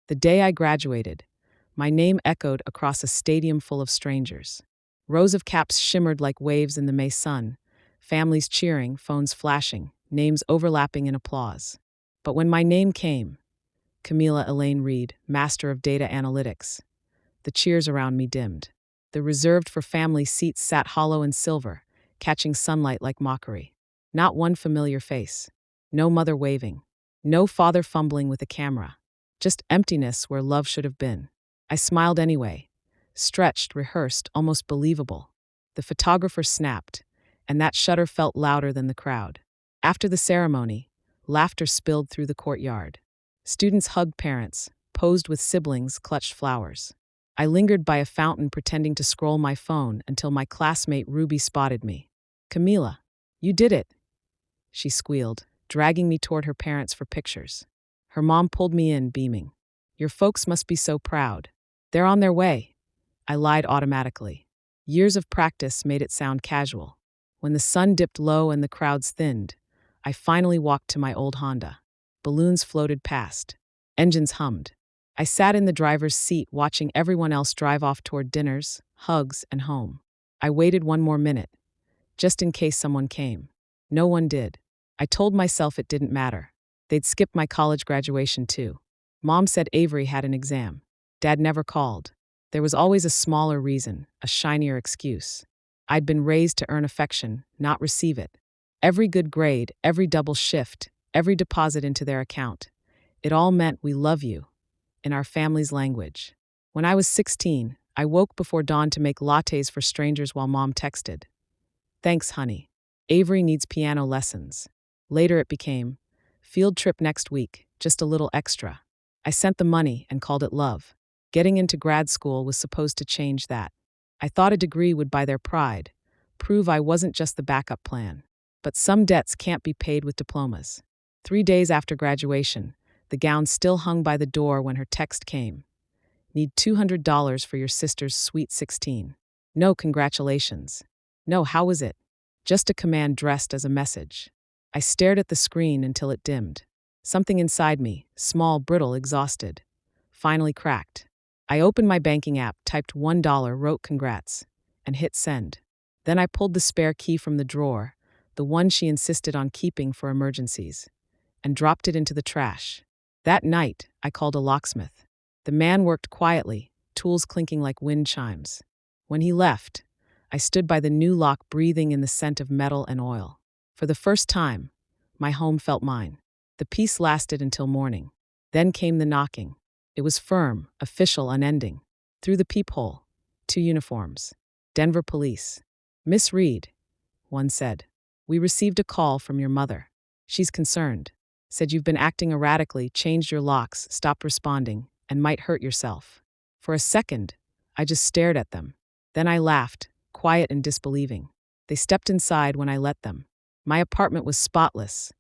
The day I graduated, my name echoed across a stadium full of strangers. Rows of caps shimmered like waves in the May sun, families cheering, phones flashing, names overlapping in applause. But when my name came, Camila Elaine Reed, Master of Data Analytics, the cheers around me dimmed. The reserved for family seats sat hollow and silver, catching sunlight like mockery. Not one familiar face. No mother waving. No father fumbling with a camera. Just emptiness where love should have been. I smiled anyway. Stretched, rehearsed, almost believable. The photographer snapped, and that shudder felt louder than the crowd. After the ceremony, laughter spilled through the courtyard. Students hugged parents, posed with siblings, clutched flowers. I lingered by a fountain pretending to scroll my phone until my classmate Ruby spotted me. "Camila, you did it," she squealed, dragging me toward her parents for pictures. Her mom pulled me in, beaming. "Your folks must be so proud." "They're on their way," I lied automatically. Years of practice made it sound casual. When the sun dipped low and the crowds thinned, I finally walked to my old Honda. Balloons floated past. Engines hummed. I sat in the driver's seat watching everyone else drive off toward dinners, hugs, and home. I waited one more minute, just in case someone came. No one did. I told myself it didn't matter. They'd skip my college graduation too. Mom said Avery had an exam. Dad never called. There was always a smaller reason, a shinier excuse. I'd been raised to earn affection, not receive it. Every good grade, every double shift, every deposit into their account. It all meant "we love you," in our family's language. When I was 16, I woke before dawn to make lattes for strangers while Mom texted, "Thanks, honey. Avery needs piano lessons." Later it became, "Field trip next week, just a little extra." I sent the money and called it love. Getting into grad school was supposed to change that. I thought a degree would buy their pride, prove I wasn't just the backup plan. But some debts can't be paid with diplomas. 3 days after graduation, the gown still hung by the door when her text came. "Need $200 for your sister's sweet 16. No congratulations. No, how was it?" Just a command dressed as a message. I stared at the screen until it dimmed. Something inside me, small, brittle, exhausted, finally cracked. I opened my banking app, typed $1, wrote "congrats," and hit send. Then I pulled the spare key from the drawer, the one she insisted on keeping for emergencies, and dropped it into the trash. That night, I called a locksmith. The man worked quietly, tools clinking like wind chimes. When he left, I stood by the new lock, breathing in the scent of metal and oil. For the first time, my home felt mine. The peace lasted until morning. Then came the knocking. It was firm, official, unending. Through the peephole, 2 uniforms. Denver police. "Miss Reed," one said, "we received a call from your mother. She's concerned. Said you've been acting erratically, changed your locks, stopped responding, and might hurt yourself." For a second, I just stared at them. Then I laughed, quiet and disbelieving. They stepped inside when I let them. My apartment was spotless.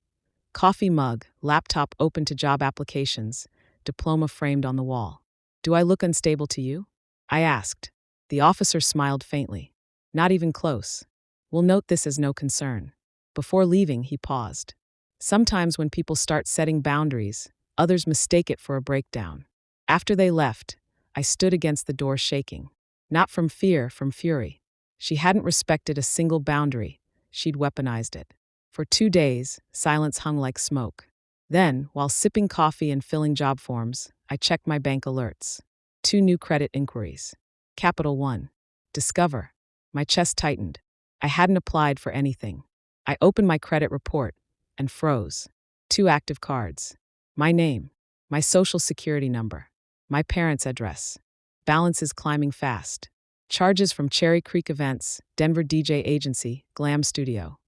Coffee mug, laptop open to job applications, diploma framed on the wall. "Do I look unstable to you?" I asked. The officer smiled faintly. "Not even close. We'll note this as no concern." Before leaving, he paused. Sometimes when people start setting boundaries, others mistake it for a breakdown. After they left, I stood against the door shaking. Not from fear, from fury. She hadn't respected a single boundary. She'd weaponized it. For 2 days, silence hung like smoke. Then, while sipping coffee and filling job forms, I checked my bank alerts. 2 new credit inquiries. Capital One. Discover. My chest tightened. I hadn't applied for anything. I opened my credit report and froze. 2 active cards. My name, my social security number, my parents' address. Balances climbing fast. Charges from Cherry Creek Events, Denver DJ Agency, Glam Studio.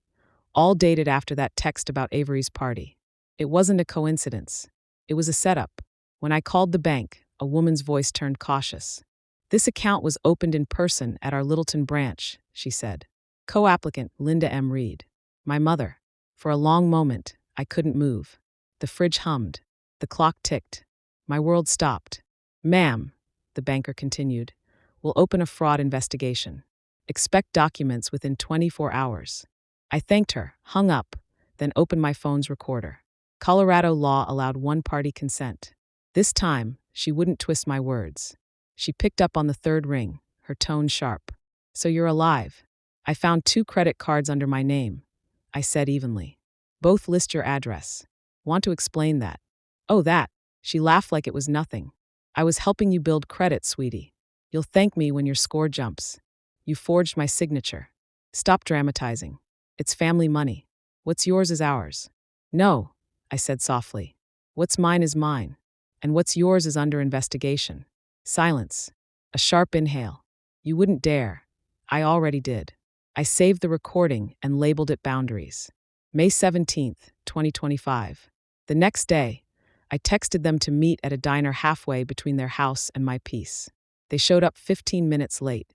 All dated after that text about Avery's party. It wasn't a coincidence. It was a setup. When I called the bank, a woman's voice turned cautious. "This account was opened in person at our Littleton branch," she said. Co-applicant Linda M. Reed. My mother. For a long moment, I couldn't move. The fridge hummed. The clock ticked. My world stopped. "Ma'am," the banker continued, "we'll open a fraud investigation. Expect documents within 24 hours. I thanked her, hung up, then opened my phone's recorder. Colorado law allowed one-party consent. This time, She wouldn't twist my words. She picked up on the third ring, her tone sharp. So you're alive. I found 2 credit cards under my name, I said evenly. Both list your address. Want to explain that? Oh, that. She laughed like it was nothing. I was helping you build credit, sweetie. You'll thank me when your score jumps. You forged my signature. Stop dramatizing. It's family money. What's yours is ours. No, I said softly. What's mine is mine. And what's yours is under investigation. Silence. A sharp inhale. You wouldn't dare. I already did. I saved the recording and labeled it Boundaries. May 17th, 2025. The next day, I texted them to meet at a diner halfway between their house and my piece. They showed up 15 minutes late.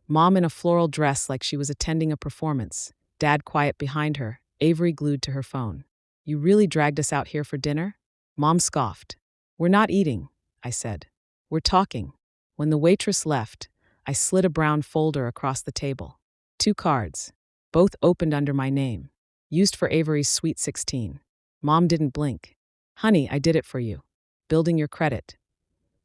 Mom in a floral dress like she was attending a performance, Dad quiet behind her, Avery glued to her phone. You really dragged us out here for dinner? Mom scoffed. We're not eating, I said. We're talking. When the waitress left, I slid a brown folder across the table. 2 cards, both opened under my name, used for Avery's Sweet 16. Mom didn't blink. Honey, I did it for you. Building your credit.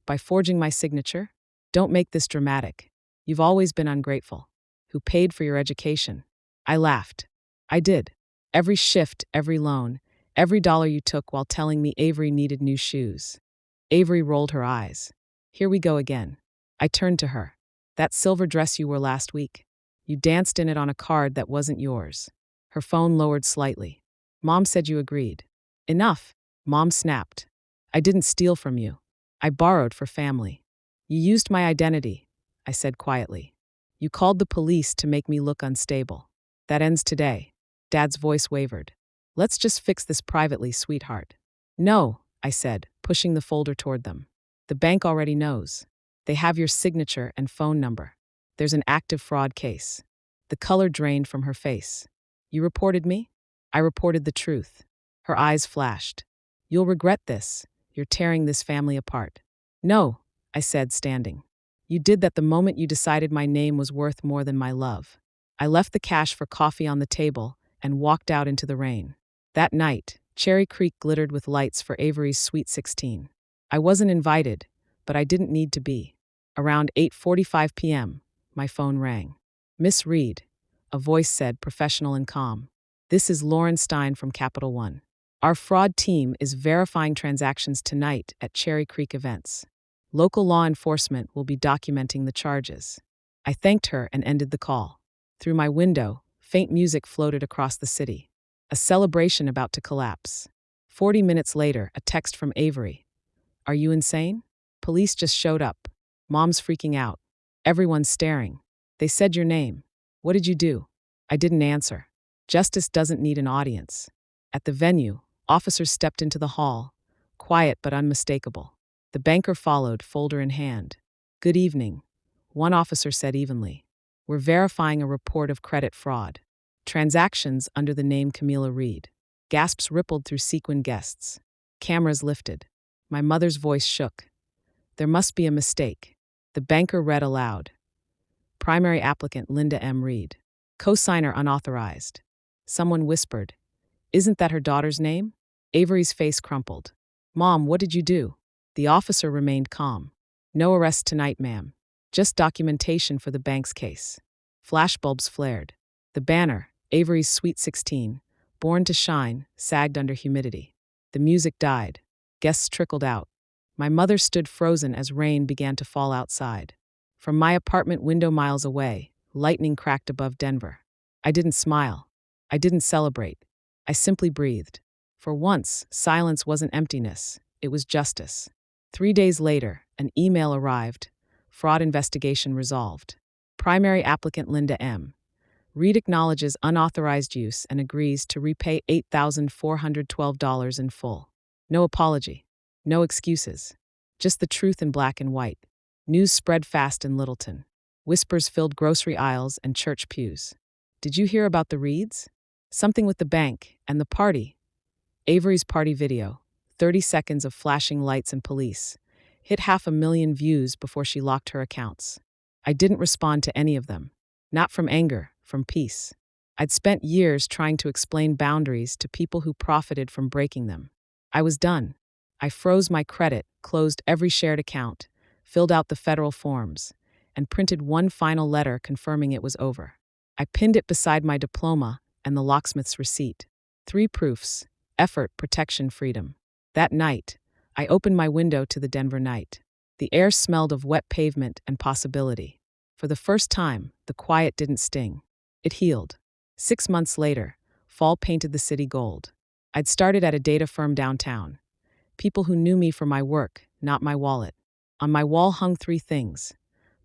By forging my signature? Don't make this dramatic. You've always been ungrateful. Who paid for your education? I laughed. I did. Every shift, every loan, every dollar you took while telling me Avery needed new shoes. Avery rolled her eyes. Here we go again. I turned to her. That silver dress you wore last week. You danced in it on a card that wasn't yours. Her phone lowered slightly. Mom said you agreed. Enough, Mom snapped. I didn't steal from you. I borrowed for family. You used my identity, I said quietly. You called the police to make me look unstable. That ends today. Dad's voice wavered. Let's just fix this privately, sweetheart. No, I said, pushing the folder toward them. The bank already knows. They have your signature and phone number. There's an active fraud case. The color drained from her face. You reported me? I reported the truth. Her eyes flashed. You'll regret this. You're tearing this family apart. No, I said, standing. You did that the moment you decided my name was worth more than my love. I left the cash for coffee on the table and walked out into the rain. That night, Cherry Creek glittered with lights for Avery's Sweet 16. I wasn't invited, but I didn't need to be. Around 8:45 p.m., my phone rang. Miss Reed, a voice said, professional and calm. This is Lauren Stein from Capital One. Our fraud team is verifying transactions tonight at Cherry Creek events. Local law enforcement will be documenting the charges. I thanked her and ended the call. Through my window, faint music floated across the city. A celebration about to collapse. 40 minutes later, a text from Avery. Are you insane? Police just showed up. Mom's freaking out. Everyone's staring. They said your name. What did you do? I didn't answer. Justice doesn't need an audience. At the venue, officers stepped into the hall, quiet but unmistakable. The banker followed, folder in hand. Good evening, one officer said evenly. We're verifying a report of credit fraud. Transactions under the name Camila Reed. Gasps rippled through sequined guests. Cameras lifted. My mother's voice shook. There must be a mistake. The banker read aloud. Primary applicant Linda M. Reed. Co-signer unauthorized. Someone whispered. Isn't that her daughter's name? Avery's face crumpled. Mom, what did you do? The officer remained calm. No arrest tonight, ma'am. Just documentation for the bank's case. Flashbulbs flared. The banner, Avery's Sweet 16, born to shine, sagged under humidity. The music died. Guests trickled out. My mother stood frozen as rain began to fall outside. From my apartment window miles away, lightning cracked above Denver. I didn't smile. I didn't celebrate. I simply breathed. For once, silence wasn't emptiness. It was justice. 3 days later, an email arrived. Fraud investigation resolved. Primary applicant Linda M. Reed acknowledges unauthorized use and agrees to repay $8,412 in full. No apology. No excuses. Just the truth in black and white. News spread fast in Littleton. Whispers filled grocery aisles and church pews. Did you hear about the Reeds? Something with the bank and the party. Avery's party video, 30 seconds of flashing lights and police, hit 500,000 views before she locked her accounts. I didn't respond to any of them. Not from anger, from peace. I'd spent years trying to explain boundaries to people who profited from breaking them. I was done. I froze my credit, closed every shared account, filled out the federal forms, and printed one final letter confirming it was over. I pinned it beside my diploma and the locksmith's receipt. 3 proofs: effort, protection, freedom. That night, I opened my window to the Denver night. The air smelled of wet pavement and possibility. For the first time, the quiet didn't sting. It healed. 6 months later, fall painted the city gold. I'd started at a data firm downtown. People who knew me for my work, not my wallet. On my wall hung 3 things: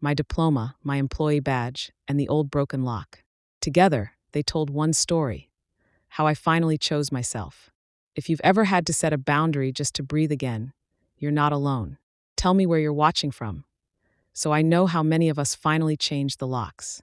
my diploma, my employee badge, and the old broken lock. Together, they told one story: how I finally chose myself. If you've ever had to set a boundary just to breathe again, you're not alone. Tell me where you're watching from, so I know how many of us finally changed the locks.